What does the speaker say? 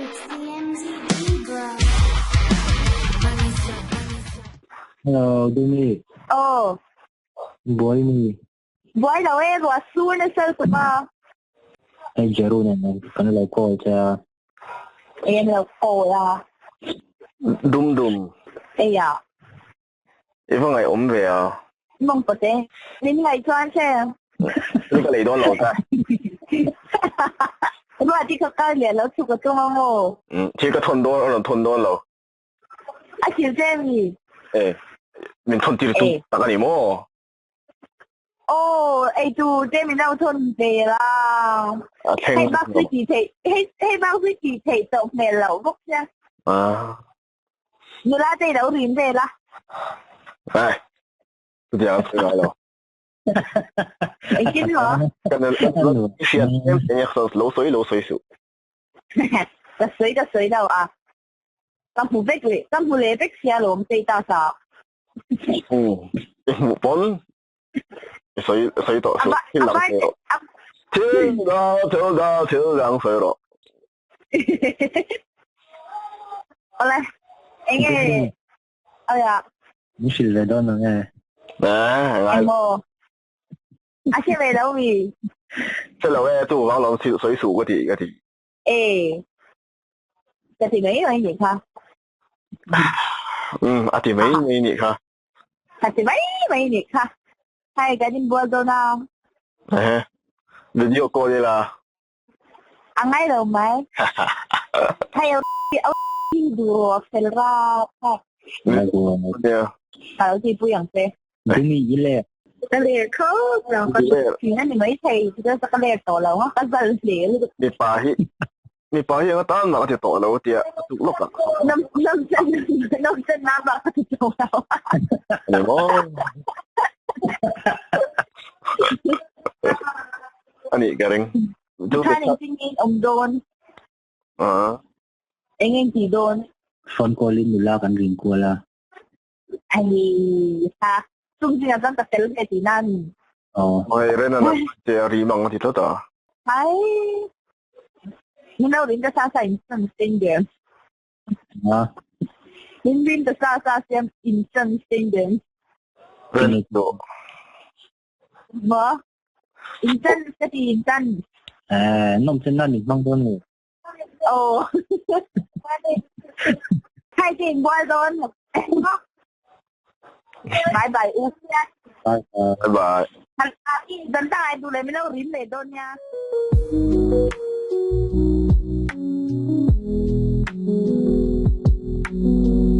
It's the MZD bro. Hello, Dumi. Oh, Boy ni. buhay daw eh, was soon na cellphone ba? Ay, jaro na. Kanila ko sa... Ayan daw ko la. Dum dum. Aya, Ivan ngày ốm về à? mong có thế. Nên ngày choan xe.呢個嚟多羅㗎。Đúng là đi khắp cao liền, nó chụp cái trung không hồ. Chỉ có吞多路。À, chịu xem gì? mình吞啲都大家年麼？ Ồ, ấy chú, thế mình đâu thôn về là. Hay bác sĩ chỉ thể, hay bác sĩ chỉ thể tổng mẹ lẩu bốc nha. Người ta đây đâu rìm về là. Ai, tôi giờ tôi nói rồi. Ấy chứ hả? Cái này em說滷水少。Cái水đâu à? Tâm phù bích rồi, tâm phù lệ bích xe lộn tây ta sao? Bốn水多天冷水咯，天冷水咯。好嘞，anh ơi, ơi à, Muốn xin về đó nữa nghe. em mô, à xin về đâu vì? 即係咧都會講冷水數嗰啲。Ê, giờ thì mấy người gì hả? 阿條尾你看， Thật thì mấy người hả? Hay cái din bùa đâu nào? 你呢個歌啲啦， Ang ngay đâu mấy? Hay ở đùa phải ra, Bago. 咩啊？ ở thì bùi yang thế. Dumi gila. Cái lệ khớp, rồi có thì nó mấy thầy thì nó cái lệ tổ lâu á, cái dần lệ luôn. 你把嘢我打埋嗰條袋佬啲啊，碌啊！Nông dân Nam Bắc thì chỗ nào? 嚟麼？anh ấy cái rừng. Khá nên xin nghe ông đôn. Anh chỉ đôn. Phone calling mula kan ring ko la. Ay, ha. Sung sinasan ta tel kay tinan. May rin na si Rimang dito ta. Ay. Hindi rin ka sa instant game. Hindi ka sa instant game. Rin do. Mo? Instant kasi instant. Nông dân nó mình mong đôn rồi. Oh. Hai tiền boy đôn. Bye bye. Bye bye. Dân ta ai tu lấy mình đâu rin để đôn nha.